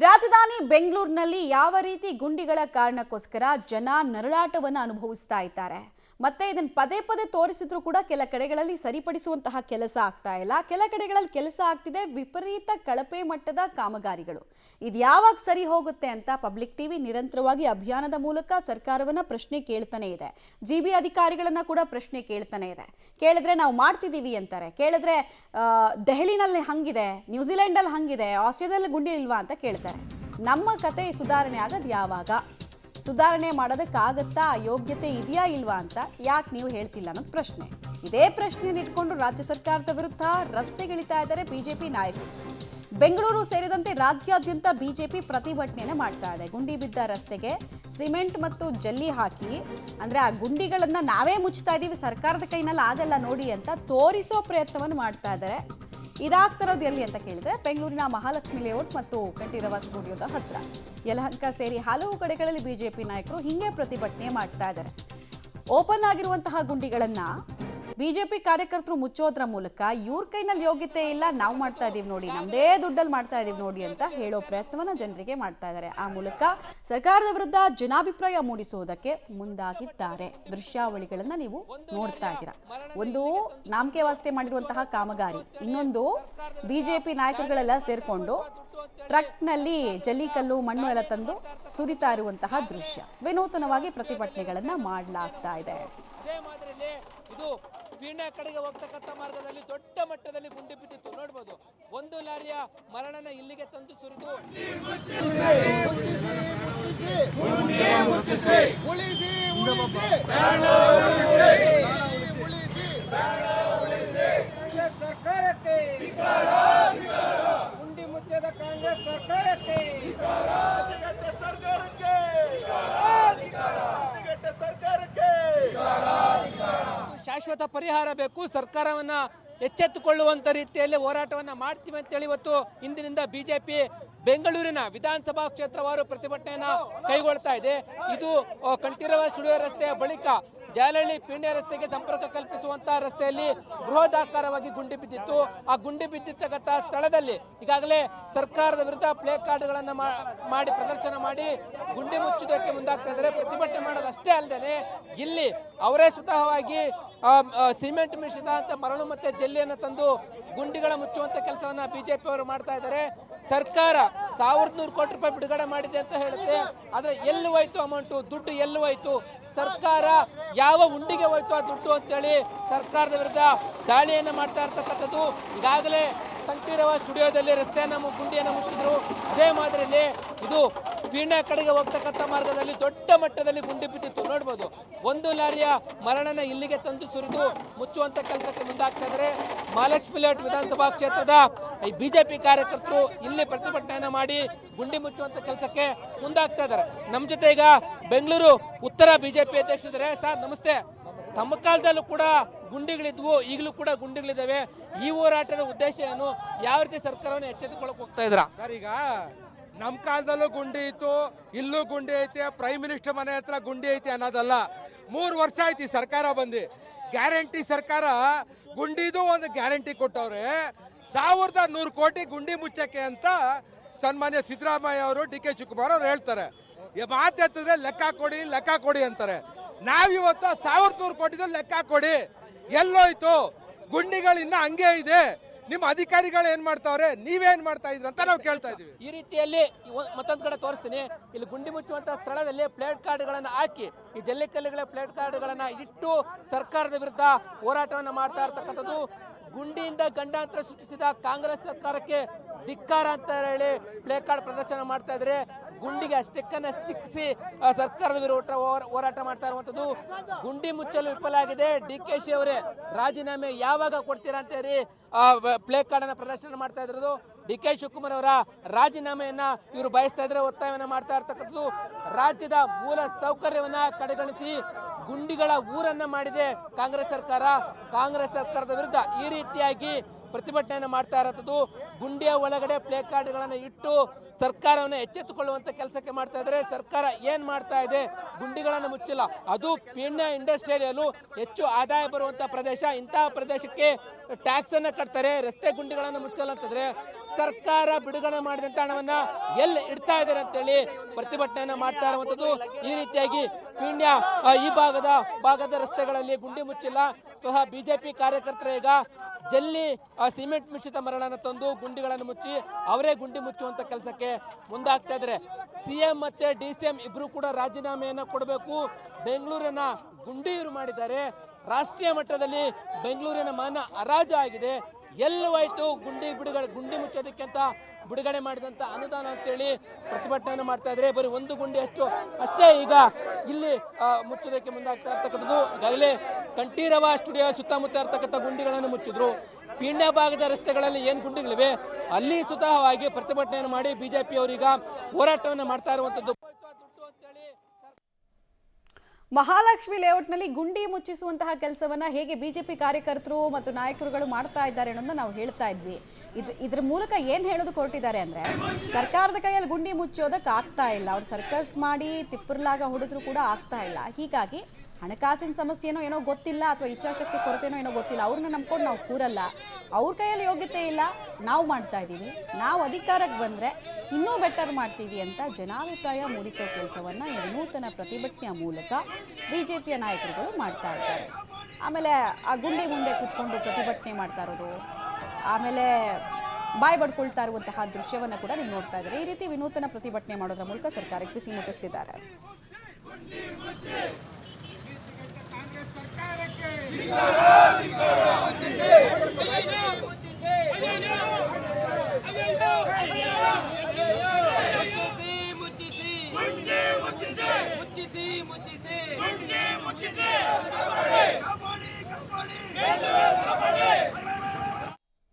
ರಾಜಧಾನಿ ಬೆಂಗಳೂರಿನಲ್ಲಿ ಯಾವ ರೀತಿ ಗುಂಡಿಗಳ ಕಾರಣಕ್ಕೋಸ್ಕರ ಜನ ನರಳಾಟವನ್ನು ಅನುಭವಿಸ್ತಾ ಇದ್ದಾರೆ ಮತ್ತೆ ಇದನ್ನ ಪದೇ ಪದೇ ತೋರಿಸಿದ್ರು ಕೂಡ ಕೆಲ ಕಡೆಗಳಲ್ಲಿ ಸರಿಪಡಿಸುವಂತಹ ಕೆಲಸ ಆಗ್ತಾ ಇಲ್ಲ. ಕೆಲ ಕಡೆಗಳಲ್ಲಿ ಕೆಲಸ ಆಗ್ತಿದೆ ವಿಪರೀತ ಕಳಪೆ ಮಟ್ಟದ ಕಾಮಗಾರಿಗಳು. ಇದು ಯಾವಾಗ ಸರಿ ಹೋಗುತ್ತೆ ಅಂತ ಪಬ್ಲಿಕ್ ಟಿವಿ ನಿರಂತರವಾಗಿ ಅಭಿಯಾನದ ಮೂಲಕ ಸರ್ಕಾರವನ್ನ ಪ್ರಶ್ನೆ ಕೇಳ್ತಾನೆ ಇದೆ. ಜಿಬಿ ಅಧಿಕಾರಿಗಳನ್ನ ಕೂಡ ಪ್ರಶ್ನೆ ಕೇಳ್ತಾನೆ ಇದೆ. ಕೇಳಿದ್ರೆ ನಾವು ಮಾಡ್ತಿದೀವಿ ಅಂತಾರೆ, ಕೇಳಿದ್ರೆ ದೆಹಲಿನಲ್ಲಿ ಹಂಗಿದೆ, ನ್ಯೂಜಿಲೆಂಡ್ ಅಲ್ಲಿ ಹಂಗಿದೆ, ಆಸ್ಟ್ರೇಲಿಯಾದಲ್ಲಿ ಗುಂಡಿ ಇಲ್ವಾ ಅಂತ ಕೇಳ್ತಾರೆ. ನಮ್ಮ ಕತೆ ಸುಧಾರಣೆ ಆಗೋದು ಯಾವಾಗ? ಸುಧಾರಣೆ ಮಾಡೋದಕ್ಕಾಗತ್ತಾ? ಯೋಗ್ಯತೆ ಇದೆಯಾ ಇಲ್ವಾ ಅಂತ ಯಾಕೆ ನೀವು ಹೇಳ್ತಿಲ್ಲ ಅನ್ನೋದು ಪ್ರಶ್ನೆ. ಇದೇ ಪ್ರಶ್ನೆಯನ್ನು ಇಟ್ಕೊಂಡು ರಾಜ್ಯ ಸರ್ಕಾರದ ವಿರುದ್ಧ ರಸ್ತೆಗಿಳಿತಾ ಇದ್ದಾರೆ ಬಿಜೆಪಿ ನಾಯಕರು. ಬೆಂಗಳೂರು ಸೇರಿದಂತೆ ರಾಜ್ಯಾದ್ಯಂತ ಬಿಜೆಪಿ ಪ್ರತಿಭಟನೆಯನ್ನು ಮಾಡ್ತಾ ಇದೆ. ಗುಂಡಿ ಬಿದ್ದ ರಸ್ತೆಗೆ ಸಿಮೆಂಟ್ ಮತ್ತು ಜಲ್ಲಿ ಹಾಕಿ, ಅಂದ್ರೆ ಆ ಗುಂಡಿಗಳನ್ನ ನಾವೇ ಮುಚ್ತಾ ಇದೀವಿ, ಸರ್ಕಾರದ ಕೈನಲ್ಲಿ ಆಗಲ್ಲ ನೋಡಿ ಅಂತ ತೋರಿಸೋ ಪ್ರಯತ್ನವನ್ನು ಮಾಡ್ತಾ ಇದ್ದಾರೆ. ಇದಾಗ್ತಿರೋದು ಎಲ್ಲಿ ಅಂತ ಕೇಳಿದ್ರೆ ಬೆಂಗಳೂರಿನ ಮಹಾಲಕ್ಷ್ಮಿ ಲೇಔಟ್ ಮತ್ತು ಕಂಠೀರವ ಸ್ಟುಡಿಯೋದ ಹತ್ರ, ಯಲಹಂಕ ಸೇರಿ ಹಲವು ಕಡೆಗಳಲ್ಲಿ ಬಿಜೆಪಿ ನಾಯಕರು ಹಿಂಗೆ ಪ್ರತಿಭಟನೆ ಮಾಡ್ತಾ ಇದ್ದಾರೆ. ಓಪನ್ ಆಗಿರುವಂತಹ ಗುಂಡಿಗಳನ್ನ ಬಿಜೆಪಿ ಕಾರ್ಯಕರ್ತರು ಮುಚ್ಚೋದ್ರ ಮೂಲಕ ಇವ್ರ ಕೈನಲ್ಲಿ ಯೋಗ್ಯತೆ ಇಲ್ಲ, ನಾವು ಮಾಡ್ತಾ ಇದೀವಿ ನೋಡಿ, ನಮ್ದೇ ದುಡ್ಡಲ್ಲಿ ಮಾಡ್ತಾ ಇದೀವಿ ನೋಡಿ ಅಂತ ಹೇಳೋ ಪ್ರಯತ್ನವನ್ನ ಜನರಿಗೆ ಮಾಡ್ತಾ ಇದ್ದಾರೆ. ಆ ಮೂಲಕ ಸರ್ಕಾರದ ವಿರುದ್ಧ ಜನಾಭಿಪ್ರಾಯ ಮೂಡಿಸುವುದಕ್ಕೆ ಮುಂದಾಗಿದ್ದಾರೆ. ದೃಶ್ಯಾವಳಿಗಳನ್ನ ನೀವು ನೋಡ್ತಾ ಇದ್ದೀರಾ. ಒಂದು ನಾಮಕೆ ವಾಸ್ತೆ ಮಾಡಿರುವಂತಹ ಕಾಮಗಾರಿ, ಇನ್ನೊಂದು ಬಿಜೆಪಿ ನಾಯಕರುಗಳೆಲ್ಲ ಸೇರ್ಕೊಂಡು ಟ್ರಕ್ನಲ್ಲಿ ಜಲ್ಲಿಕಲ್ಲು ಮಣ್ಣು ಎಲ್ಲ ತಂದು ಸುರಿತಾ ಇರುವಂತಹ ದೃಶ್ಯ. ವಿನೂತನವಾಗಿ ಪ್ರತಿಭಟನೆಗಳನ್ನ ಮಾಡಲಾಗ್ತಾ ಇದೆ. ಇದು ಪೀಣ್ಯ ಕಡೆಗೆ ಹೋಗ್ತಕ್ಕಂಥ ಮಾರ್ಗದಲ್ಲಿ ದೊಡ್ಡ ಮಟ್ಟದಲ್ಲಿ ಗುಂಡಿ ಬಿದ್ದಿತ್ತು. ನೋಡಬಹುದು, ಒಂದು ಲಾರಿಯ ಮರಣನ ಇಲ್ಲಿಗೆ ತಂದು ಸುರಿದು ಗುಂಡಿ ಮುಚ್ಚದ ಕಾಂಗ್ರೆಸ್ ಸರ್ಕಾರಕ್ಕೆ ಶಾಶ್ವತ ಪರಿಹಾರ ಬೇಕು. ಸರ್ಕಾರವನ್ನ ಎಚ್ಚೆತ್ತುಕೊಳ್ಳುವಂತ ರೀತಿಯಲ್ಲಿ ಹೋರಾಟವನ್ನ ಮಾಡ್ತೀವಿ ಅಂತೇಳಿ ಇವತ್ತು ಇಂದಿನಿಂದ ಬಿಜೆಪಿ ಬೆಂಗಳೂರಿನ ವಿಧಾನಸಭಾ ಕ್ಷೇತ್ರವಾರು ಪ್ರತಿಭಟನೆಯನ್ನ ಕೈಗೊಳ್ತಾ ಇದೆ. ಇದು ಕಂಠೀರವ ಸ್ಟುಡಿಯೋ ರಸ್ತೆಯ ಬಳಿಕ ಜಾಲಹಳ್ಳಿ ಪೀಣ್ಯ ರಸ್ತೆಗೆ ಸಂಪರ್ಕ ಕಲ್ಪಿಸುವಂತಹ ರಸ್ತೆಯಲ್ಲಿ ಬೃಹದಾಕಾರವಾಗಿ ಗುಂಡಿ ಬಿದ್ದಿತ್ತು. ಆ ಗುಂಡಿ ಬಿದ್ದಿರ್ತಕ್ಕಂಥ ಸ್ಥಳದಲ್ಲಿ ಈಗಾಗಲೇ ಸರ್ಕಾರದ ವಿರುದ್ಧ ಪ್ಲೇ ಕಾರ್ಡ್ಗಳನ್ನ ಮಾಡಿ ಪ್ರದರ್ಶನ ಮಾಡಿ ಗುಂಡಿ ಮುಚ್ಚುವುದಕ್ಕೆ ಮುಂದಾಗ್ತಾ ಇದ್ದಾರೆ. ಪ್ರತಿಭಟನೆ ಮಾಡೋದಷ್ಟೇ ಅಲ್ಲದೆ ಇಲ್ಲಿ ಅವರೇ ಸ್ವತಃವಾಗಿ ಸಿಮೆಂಟ್ ಮಿಶ್ರಿತ ಮರಳು ಮತ್ತೆ ಜಲ್ಲಿಯನ್ನು ತಂದು ಗುಂಡಿಗಳ ಮುಚ್ಚುವಂತ ಕೆಲಸವನ್ನ ಬಿಜೆಪಿ ಅವರು ಮಾಡ್ತಾ ಇದ್ದಾರೆ. ಸರ್ಕಾರ 1100 ಕೋಟಿ ರೂಪಾಯಿ ಬಿಡುಗಡೆ ಮಾಡಿದೆ ಅಂತ ಹೇಳುತ್ತೆ. ಆದ್ರೆ ಎಲ್ಲಿ ಹೋಯ್ತು ಅಮೌಂಟು, ದುಡ್ಡು ಎಲ್ಲಿ ಹೋಯ್ತು, ಸರ್ಕಾರ ಯಾವ ಉಂಡಿಗೆ ಹೋಯ್ತು ಆ ದುಡ್ಡು ಅಂತೇಳಿ ಸರ್ಕಾರದ ವಿರುದ್ಧ ದಾಳಿಯನ್ನು ಮಾಡ್ತಾ ಇರ್ತಕ್ಕಂಥದ್ದು. ಈಗಾಗಲೇ ಕಂಠೀರವ ಸ್ಟುಡಿಯೋದಲ್ಲಿ ರಸ್ತೆಯನ್ನು ಗುಂಡಿಯನ್ನು ಮುಚ್ಚಿದ್ರು. ಅದೇ ಮಾದರಿಯಲ್ಲಿ ಇದು ಪೀಣ್ಯ ಕಡೆಗೆ ಹೋಗ್ತಕ್ಕಂಥ ಮಾರ್ಗದಲ್ಲಿ ದೊಡ್ಡ ಮಟ್ಟದಲ್ಲಿ ಗುಂಡಿ ಬಿದ್ದಿತ್ತು. ನೋಡ್ಬೋದು, ಒಂದು ಲಾರಿಯ ಮರಣನ ಇಲ್ಲಿಗೆ ತಂದು ಸುರಿದು ಮುಚ್ಚುವಂತ ಕೆಲಸಕ್ಕೆ ಮುಂದಾಗ್ತಾ ಇದ್ದಾರೆ. ಮಹಾಲಕ್ಷ್ಮಿ ಲೇಔಟ್ ವಿಧಾನಸಭಾ ಕ್ಷೇತ್ರದ ಈ ಬಿಜೆಪಿ ಕಾರ್ಯಕರ್ತರು ಇಲ್ಲಿ ಪ್ರತಿಭಟನೆಯನ್ನ ಮಾಡಿ ಗುಂಡಿ ಮುಚ್ಚುವಂತ ಕೆಲಸಕ್ಕೆ ಮುಂದಾಗ್ತಾ ಇದ್ದಾರೆ. ನಮ್ಮ ಜೊತೆ ಈಗ ಬೆಂಗಳೂರು ಉತ್ತರ ಬಿಜೆಪಿ ಅಧ್ಯಕ್ಷರಿದ್ದಾರೆ. ಸರ್ ನಮಸ್ತೆ. ತಮ್ಮ ಕಾಲದಲ್ಲೂ ಕೂಡ ಗುಂಡಿಗಳಿದ್ವು, ಈಗಲೂ ಕೂಡ ಗುಂಡಿಗಳಿದ್ದಾವೆ. ಈ ಹೋರಾಟದ ಉದ್ದೇಶ ಏನು? ಯಾವ ರೀತಿ ಸರ್ಕಾರವನ್ನು ಎಚ್ಚೆತ್ತುಕೊಳ್ಳಕ್ಕೆ ಹೋಗ್ತಾ ಇದ್ರ? ಸರ್, ಈಗ ನಮ್ಮ ಕಾಲದಲ್ಲೂ ಗುಂಡಿ ಇತ್ತು, ಇಲ್ಲೂ ಗುಂಡಿ ಐತೆ, ಪ್ರೈಮ್ ಮಿನಿಸ್ಟರ್ ಮನೆ ಹತ್ರ ಗುಂಡಿ ಐತೆ ಅನ್ನೋದಲ್ಲ. 3 ವರ್ಷ ಐತಿ ಸರ್ಕಾರ ಬಂದು. ಗ್ಯಾರಂಟಿ ಸರ್ಕಾರ ಗುಂಡಿದು ಒಂದು ಗ್ಯಾರಂಟಿ ಕೊಟ್ಟವ್ರೆ. 1100 ಕೋಟಿ ಗುಂಡಿ ಮುಚ್ಚಕ್ಕೆ ಅಂತ ಸನ್ಮಾನ್ಯ ಸಿದ್ದರಾಮಯ್ಯ ಅವರು, ಡಿ ಕೆ ಶಿವಕುಮಾರ್ ಅವರು ಹೇಳ್ತಾರೆ. ಮಾತೆತ್ತಿದ್ರೆ ಲೆಕ್ಕ ಕೊಡಿ ಅಂತಾರೆ. ನಾವಿವತ್ತು 1100 ಕೋಟಿದು ಲೆಕ್ಕ ಕೊಡಿ, ಎಲ್ಲೋಯ್ತು? ಗುಂಡಿಗಳಿಂದ ಹಂಗೆ ಇದೆ. ನಿಮ್ಮ ಅಧಿಕಾರಿಗಳು ಏನ್ ಮಾಡ್ತಾವ್ರೆ, ನೀವೇನ್ ಮಾಡ್ತಾ ಇದ್ರಿ ಅಂತ ನಾವು ಕೇಳ್ತಾ ಇದೀವಿ. ಈ ರೀತಿಯಲ್ಲಿ ಮತ್ತೊಂದು ಕಡೆ ತೋರಿಸ್ತೀನಿ. ಇಲ್ಲಿ ಗುಂಡಿ ಮುಚ್ಚುವಂತ ಸ್ಥಳದಲ್ಲಿ ಪ್ಲೇಟ್ ಕಾರ್ಡ್ಗಳನ್ನ ಹಾಕಿ, ಈ ಜಲ್ಲಿಕಲ್ಲುಗಳ ಪ್ಲೇಟ್ ಕಾರ್ಡ್ಗಳನ್ನ ಇಟ್ಟು ಸರ್ಕಾರದ ವಿರುದ್ಧ ಹೋರಾಟವನ್ನ ಮಾಡ್ತಾ ಇರ್ತಕ್ಕಂಥದ್ದು. ಗುಂಡಿಯಿಂದ ಗಂಡಾಂತರ ಸೃಷ್ಟಿಸಿದ ಕಾಂಗ್ರೆಸ್ ಸರ್ಕಾರಕ್ಕೆ ಧಿಕ್ಕಾರ ಅಂತ ಹೇಳಿ ಪ್ಲೇ ಕಾರ್ಡ್ ಪ್ರದರ್ಶನ ಮಾಡ್ತಾ ಇದ್ರೆ, ಗುಂಡಿಗೆ ಸ್ಟಿಕ್ಕನ್ನು ಸಿಕ್ಕಿಸಿ ಸರ್ಕಾರದ ವಿರುದ್ಧ ಹೋರಾಟ ಮಾಡ್ತಾ ಇರುವಂತದ್ದು. ಗುಂಡಿ ಮುಚ್ಚಲು ವಿಫಲ ಆಗಿದೆ. DKಶಿ ಅವರೇ ರಾಜೀನಾಮೆ ಯಾವಾಗ ಕೊಡ್ತೀರಾ ಅಂತ ಹೇಳಿ ಪ್ಲೇ ಕಾರ್ಡ್ ಅನ್ನ ಪ್ರದರ್ಶನ ಮಾಡ್ತಾ ಇರೋದು. ಡಿ ಕೆ ಶಿವಕುಮಾರ್ ಅವರ ರಾಜೀನಾಮೆಯನ್ನ ಇವರು ಬಯಸ್ತಾ ಇದ್ರೆ, ಒತ್ತಾಯವನ್ನ ಮಾಡ್ತಾ ಇರ್ತಕ್ಕಂಥದ್ದು. ರಾಜ್ಯದ ಮೂಲ ಸೌಕರ್ಯವನ್ನ ಕಡೆಗಣಿಸಿ ಗುಂಡಿಗಳ ಊರನ್ನ ಮಾಡಿದೆ ಕಾಂಗ್ರೆಸ್ ಸರ್ಕಾರ. ಕಾಂಗ್ರೆಸ್ ಸರ್ಕಾರದ ವಿರುದ್ಧ ಈ ರೀತಿಯಾಗಿ ಪ್ರತಿಭಟನೆಯನ್ನು ಮಾಡ್ತಾ ಇರೋದು. ಗುಂಡಿಯ ಒಳಗಡೆ ಪ್ಲೇ ಕಾರ್ಡ್ಗಳನ್ನು ಇಟ್ಟು ಸರ್ಕಾರವನ್ನು ಎಚ್ಚೆತ್ತುಕೊಳ್ಳುವಂತ ಕೆಲಸಕ್ಕೆ ಮಾಡ್ತಾ ಇದ್ದಾರೆ. ಸರ್ಕಾರ ಏನ್ ಮಾಡ್ತಾ ಇದೆ? ಗುಂಡಿಗಳನ್ನು ಮುಚ್ಚಿಲ್ಲ. ಅದು ಪೀಣ್ಯ ಇಂಡಸ್ಟ್ರಿಯಲ್ ಹೆಚ್ಚು ಆದಾಯ ಬರುವಂತ ಪ್ರದೇಶ. ಇಂತಹ ಪ್ರದೇಶಕ್ಕೆ ಟ್ಯಾಕ್ಸ್ ಅನ್ನ ಕಟ್ತಾರೆ. ರಸ್ತೆ ಗುಂಡಿಗಳನ್ನು ಮುಚ್ಚಲ್ಲ ಅಂತಂದ್ರೆ ಸರ್ಕಾರ ಬಿಡುಗಡೆ ಮಾಡಿದಂತ ಹಣವನ್ನ ಎಲ್ಲಿ ಇಡ್ತಾ ಇದ್ದಾರೆ ಅಂತೇಳಿ ಪ್ರತಿಭಟನೆಯನ್ನ ಮಾಡ್ತಾ ಇರುವಂತದ್ದು. ಈ ರೀತಿಯಾಗಿ ಪೀಣ್ಯ ಈ ಭಾಗದ ರಸ್ತೆಗಳಲ್ಲಿ ಗುಂಡಿ ಮುಚ್ಚಿಲ್ಲ. ಸ್ವತಃ ಬಿಜೆಪಿ ಕಾರ್ಯಕರ್ತರು ಈಗ ಜಲ್ಲಿ ಸಿಮೆಂಟ್ ಮಿಶ್ರಿತ ಮರಳನ್ನು ತಂದು ಗುಂಡಿಗಳನ್ನು ಮುಚ್ಚಿ ಅವರೇ ಗುಂಡಿ ಮುಚ್ಚುವಂತ ಕೆಲಸಕ್ಕೆ ಮುಂದಾಗ್ತಾ ಇದ್ದಾರೆ. ಸಿಎಂ ಮತ್ತೆ ಡಿಸಿಎಂ ಇಬ್ರು ಕೂಡ ರಾಜೀನಾಮೆಯನ್ನ ಕೊಡಬೇಕು. ಬೆಂಗಳೂರಿನ ಗುಂಡಿಯೂರು ಮಾಡಿದ್ದಾರೆ. ರಾಷ್ಟ್ರೀಯ ಮಟ್ಟದಲ್ಲಿ ಬೆಂಗಳೂರಿನ ಮಾನ ಹರಾಜು ಆಗಿದೆ. ಎಲ್ಲವಾಯ್ತು ಗುಂಡಿ ಮುಚ್ಚೋದಕ್ಕೆ ಅಂತ ಬಿಡುಗಡೆ ಮಾಡಿದಂತ ಅನುದಾನ ಅಂತೇಳಿ ಪ್ರತಿಭಟನೆ ಮಾಡ್ತಾ ಇದ್ದಾರೆ. ಬರೀ ಒಂದು ಗುಂಡಿ ಅಷ್ಟೇ ಈಗ ಇಲ್ಲಿ ಮುಚ್ಚೋದಕ್ಕೆ ಮುಂದಾಗ್ತಾ ಇರ್ತಕ್ಕಂಥದ್ದು. ಈಗಾಗಲೇ ಕಂಠೀರವ ಸ್ಟುಡಿಯೋ ಸುತ್ತಮುತ್ತ ಇರ್ತಕ್ಕಂಥ ಗುಂಡಿಗಳನ್ನು ಮುಚ್ಚಿದ್ರು. ಪೀಣ್ಯ ಭಾಗದ ರಸ್ತೆಗಳಲ್ಲಿ ಏನು ಗುಂಡಿಗಳಿವೆ ಅಲ್ಲಿ ಸ್ವತಃವಾಗಿ ಪ್ರತಿಭಟನೆಯನ್ನು ಮಾಡಿ ಬಿಜೆಪಿ ಅವರೀಗ ಹೋರಾಟವನ್ನು ಮಾಡ್ತಾ ಇರುವಂತದ್ದು. ಮಹಾಲಕ್ಷ್ಮಿ ಲೇಔಟ್ನಲ್ಲಿ ಗುಂಡಿ ಮುಚ್ಚಿಸುವಂತಹ ಕೆಲಸವನ್ನ ಹೇಗೆ ಬಿಜೆಪಿ ಕಾರ್ಯಕರ್ತರು ಮತ್ತು ನಾಯಕರುಗಳು ಮಾಡ್ತಾ ಇದ್ದಾರೆ ಅನ್ನೋದನ್ನ ನಾವು ಹೇಳ್ತಾ ಇದ್ವಿ. ಇದ್ರ ಮೂಲಕ ಏನು ಹೇಳೋದು ಹೊರಟಿದ್ದಾರೆ ಅಂದ್ರೆ ಸರ್ಕಾರದ ಕೈಯಲ್ಲಿ ಗುಂಡಿ ಮುಚ್ಚೋದಕ್ಕೆ ಆಗ್ತಾ ಇಲ್ಲ. ಅವ್ರು ಸರ್ಕಸ್ ಮಾಡಿ ತಿಪ್ಪರ್ಲಾಗ ಹೊಡೆದ್ರು ಕೂಡ ಆಗ್ತಾ ಇಲ್ಲ. ಹೀಗಾಗಿ ಹಣಕಾಸಿನ ಸಮಸ್ಯೆನೋ ಏನೋ ಗೊತ್ತಿಲ್ಲ, ಅಥವಾ ಇಚ್ಛಾಶಕ್ತಿ ಕೊರತೆನೋ ಏನೋ ಗೊತ್ತಿಲ್ಲ, ಅವ್ರನ್ನ ನಂಬ್ಕೊಂಡು ನಾವು ಕೂರಲ್ಲ. ಅವ್ರ ಕೈಯಲ್ಲಿ ಯೋಗ್ಯತೆ ಇಲ್ಲ, ನಾವು ಮಾಡ್ತಾ ಇದ್ದೀವಿ, ನಾವು ಅಧಿಕಾರಕ್ಕೆ ಬಂದರೆ ಇನ್ನೂ ಬೆಟರ್ ಮಾಡ್ತೀವಿ ಅಂತ ಜನಾಭಿಪ್ರಾಯ ಮೂಡಿಸೋ ಕೆಲಸವನ್ನು ಈ ವಿನೂತನ ಪ್ರತಿಭಟನೆಯ ಮೂಲಕ ಬಿಜೆಪಿಯ ನಾಯಕರುಗಳು ಮಾಡ್ತಾ ಇದ್ದಾರೆ. ಆಮೇಲೆ ಆ ಗುಂಡಿ ಮುಂದೆ ಕೂತ್ಕೊಂಡು ಪ್ರತಿಭಟನೆ ಮಾಡ್ತಾ ಇರೋದು, ಆಮೇಲೆ ಬಾಯಿ ಬಡ್ಕೊಳ್ತಾ ಇರುವಂತಹ ದೃಶ್ಯವನ್ನು ಕೂಡ ನೀವು ನೋಡ್ತಾ ಇದ್ದೀರಿ. ಈ ರೀತಿ ವಿನೂತನ ಪ್ರತಿಭಟನೆ ಮಾಡೋದ್ರ ಮೂಲಕ ಸರ್ಕಾರಕ್ಕೆ ಬಿಸಿ ಮುಟ್ಟಿಸ್ತಿದ್ದಾರೆ. ಸರ್ಕಾರಕ್ಕೆ